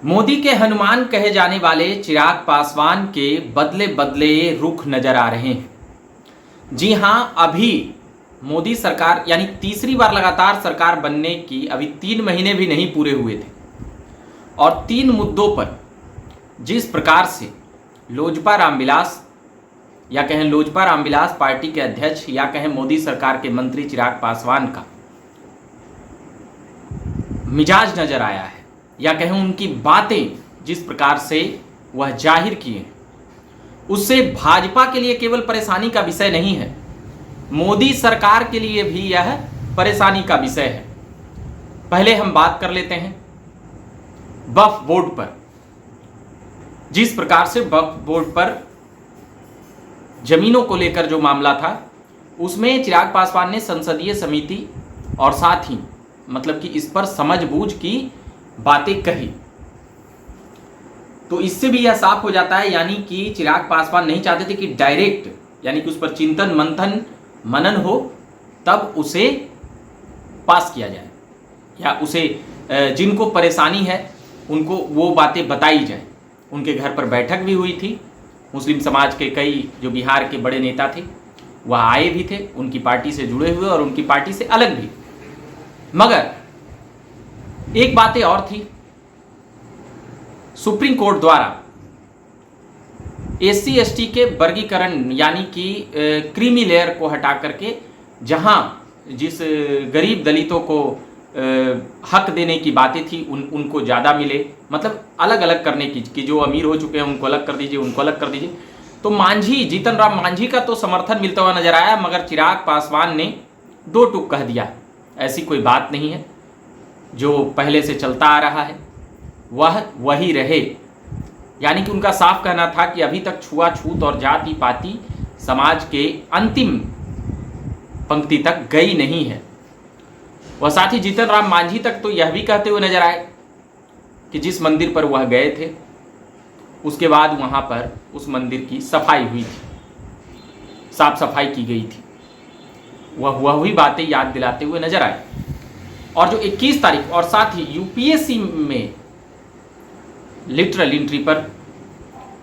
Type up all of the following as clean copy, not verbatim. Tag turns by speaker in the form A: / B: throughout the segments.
A: मोदी के हनुमान कहे जाने वाले चिराग पासवान के बदले बदले रुख नजर आ रहे हैं। जी हां, अभी मोदी सरकार यानी तीसरी बार लगातार सरकार बनने की अभी 3 महीने भी नहीं पूरे हुए थे और 3 मुद्दों पर जिस प्रकार से लोजपा रामविलास या कहें लोजपा रामविलास पार्टी के अध्यक्ष या कहें मोदी सरकार के मंत्री चिराग पासवान का मिजाज नजर आया है या कहें उनकी बातें जिस प्रकार से वह जाहिर किए उससे भाजपा के लिए केवल परेशानी का विषय नहीं है, मोदी सरकार के लिए भी यह परेशानी का विषय है। पहले हम बात कर लेते हैं वक्फ बोर्ड पर। जिस प्रकार से वक्फ बोर्ड पर जमीनों को लेकर जो मामला था उसमें चिराग पासवान ने संसदीय समिति और साथ ही मतलब कि इस पर समझबूझ की बातें कही, तो इससे भी यह साफ हो जाता है यानी कि चिराग पासवान नहीं चाहते थे कि डायरेक्ट यानी कि उस पर चिंतन मंथन मनन हो तब उसे पास किया जाए या उसे जिनको परेशानी है उनको वो बातें बताई जाए। उनके घर पर बैठक भी हुई थी, मुस्लिम समाज के कई जो बिहार के बड़े नेता थे वह आए भी थे, उनकी पार्टी से जुड़े हुए और उनकी पार्टी से अलग भी। मगर एक बात और थी, सुप्रीम कोर्ट द्वारा एससी एसटी के वर्गीकरण यानी कि क्रीमी लेयर को हटा करके जहां जिस गरीब दलितों को हक देने की बातें थी उनको ज़्यादा मिले, मतलब अलग अलग करने की कि जो अमीर हो चुके हैं उनको अलग कर दीजिए, उनको अलग कर दीजिए। तो मांझी जीतन राम मांझी का तो समर्थन मिलता हुआ नजर आया, मगर चिराग पासवान ने दो टूक कह दिया ऐसी कोई बात नहीं है, जो पहले से चलता आ रहा है वह वही रहे। यानी कि उनका साफ कहना था कि अभी तक छुआछूत और जाति पाति समाज के अंतिम पंक्ति तक गई नहीं है। वह साथ ही जीतन राम मांझी तक तो यह भी कहते हुए नजर आए कि जिस मंदिर पर वह गए थे उसके बाद वहां पर उस मंदिर की सफाई हुई थी, साफ सफाई की गई थी, वह हुई बातें याद दिलाते हुए नजर आए। और जो 21 तारीख और साथ ही यूपीएससी में लिटरल एंट्री पर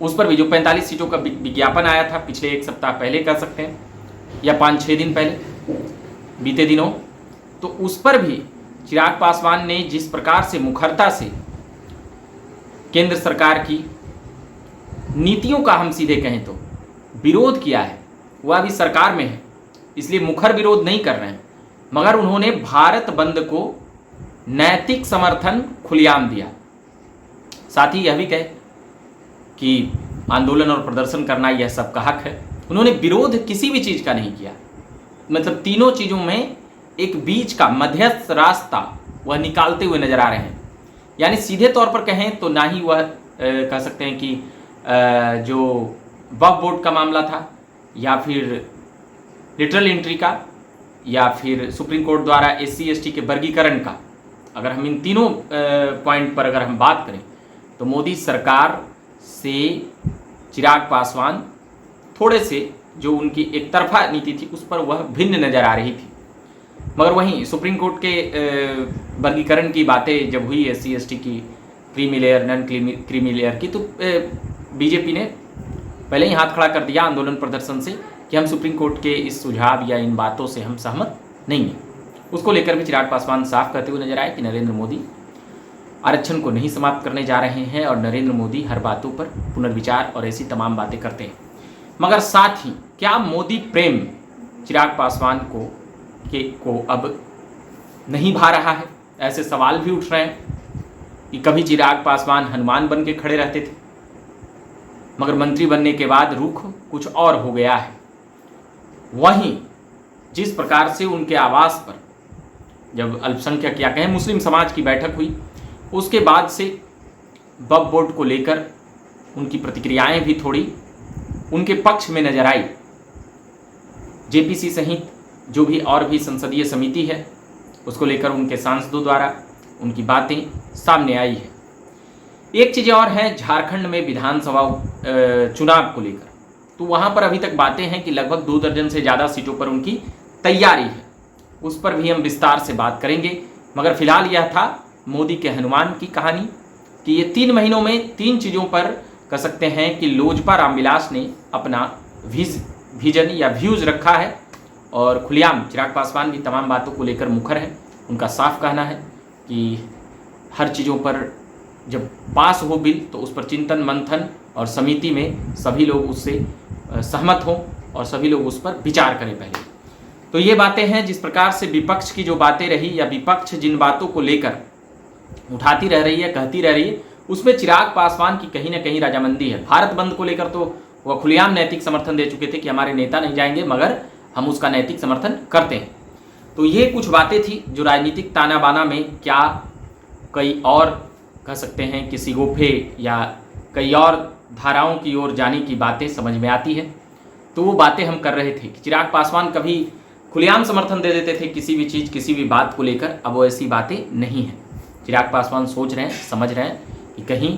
A: उस पर भी जो 45 सीटों का विज्ञापन आया था पिछले 1 सप्ताह पहले कह सकते हैं या 5-6 दिन पहले बीते दिनों, तो उस पर भी चिराग पासवान ने जिस प्रकार से मुखरता से केंद्र सरकार की नीतियों का हम सीधे कहें तो विरोध किया है, वह अभी सरकार में है इसलिए मुखर विरोध नहीं कर रहे हैं, मगर उन्होंने भारत बंद को नैतिक समर्थन खुलेआम दिया। साथ ही यह भी कहे कि आंदोलन और प्रदर्शन करना यह सबका हक है। उन्होंने विरोध किसी भी चीज़ का नहीं किया, मतलब तीनों चीज़ों में एक बीच का मध्यस्थ रास्ता वह निकालते हुए नजर आ रहे हैं। यानी सीधे तौर पर कहें तो ना ही वह कह सकते हैं कि जो वक्फ बोर्ड का मामला था या फिर लिटरल एंट्री का या फिर सुप्रीम कोर्ट द्वारा एससी एसटी के वर्गीकरण का, अगर हम इन तीनों पॉइंट पर अगर हम बात करें तो मोदी सरकार से चिराग पासवान थोड़े से जो उनकी एक तरफा नीति थी उस पर वह भिन्न नज़र आ रही थी। मगर वहीं सुप्रीम कोर्ट के वर्गीकरण की बातें जब हुई एससी एसटी की creamy layer non creamy layer की, तो बीजेपी ने पहले ही हाथ खड़ा कर दिया आंदोलन प्रदर्शन से कि हम सुप्रीम कोर्ट के इस सुझाव या इन बातों से हम सहमत नहीं हैं। उसको लेकर भी चिराग पासवान साफ कहते हुए नजर आए कि नरेंद्र मोदी आरक्षण को नहीं समाप्त करने जा रहे हैं और नरेंद्र मोदी हर बातों पर पुनर्विचार और ऐसी तमाम बातें करते हैं। मगर साथ ही क्या मोदी प्रेम चिराग पासवान को अब नहीं भा रहा है? ऐसे सवाल भी उठ रहे हैं कि कभी चिराग पासवान हनुमान बन के खड़े रहते थे, मगर मंत्री बनने के बाद रुख कुछ और हो गया है। वहीं जिस प्रकार से उनके आवास पर जब अल्पसंख्यक या कहें मुस्लिम समाज की बैठक हुई उसके बाद से वक्फ बोर्ड को लेकर उनकी प्रतिक्रियाएं भी थोड़ी उनके पक्ष में नजर आई। जेपीसी सहित जो भी और भी संसदीय समिति है उसको लेकर उनके सांसदों द्वारा उनकी बातें सामने आई है। एक चीज़ और है, झारखंड में विधानसभा चुनाव को लेकर, तो वहाँ पर अभी तक बातें हैं कि लगभग 2 दर्जन से ज़्यादा सीटों पर उनकी तैयारी है, उस पर भी हम विस्तार से बात करेंगे। मगर फिलहाल यह था मोदी के हनुमान की कहानी, कि ये 3 महीनों में 3 चीज़ों पर कह सकते हैं कि लोजपा रामविलास ने अपना विजन या व्यूज़ रखा है, और खुलेआम चिराग पासवान भी तमाम बातों को लेकर मुखर हैं। उनका साफ कहना है कि हर चीज़ों पर जब पास हो बिल तो उस पर चिंतन मंथन और समिति में सभी लोग उससे सहमत हों और सभी लोग उस पर विचार करें पहले। तो ये बातें हैं जिस प्रकार से विपक्ष की जो बातें रही या विपक्ष जिन बातों को लेकर उठाती रह रही है, कहती रह रही है, उसमें चिराग पासवान की कहीं ना कहीं रजामंदी है। भारत बंद को लेकर तो वह खुलेआम नैतिक समर्थन दे चुके थे कि हमारे नेता नहीं जाएंगे, मगर हम उसका नैतिक समर्थन करते हैं। तो ये कुछ बातें थी जो राजनीतिक ताना बाना में क्या कई और कह सकते हैं कि सिगोफे या कई और धाराओं की ओर जाने की बातें समझ में आती है। तो वो बातें हम कर रहे थे कि चिराग पासवान कभी खुलेआम समर्थन दे देते थे किसी भी चीज़ किसी भी बात को लेकर, अब वो ऐसी बातें नहीं हैं। चिराग पासवान सोच रहे हैं, समझ रहे हैं कि कहीं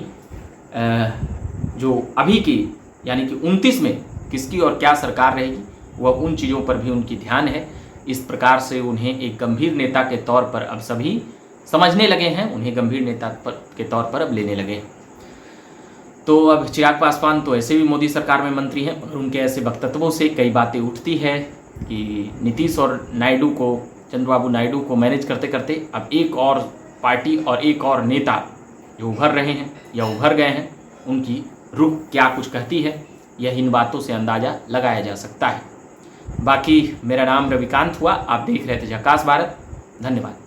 A: जो अभी की यानी कि 29 में किसकी और क्या सरकार रहेगी, वह उन चीज़ों पर भी उनकी ध्यान है। इस प्रकार से उन्हें एक गंभीर नेता के तौर पर अब सभी समझने लगे हैं, उन्हें गंभीर नेता के तौर पर अब लेने लगे हैं। तो अब चिराग पासवान तो ऐसे भी मोदी सरकार में मंत्री हैं, और उनके ऐसे वक्तव्यों से कई बातें उठती है कि नीतीश और नायडू को, चंद्रबाबू नायडू को मैनेज करते करते अब एक और पार्टी और एक और नेता जो उभर रहे हैं या उभर गए हैं, उनकी रुख क्या कुछ कहती है, यह इन बातों से अंदाज़ा लगाया जा सकता है। बाकी मेरा नाम रविकांत हुआ, आप देख रहे थे झकास भारत। धन्यवाद।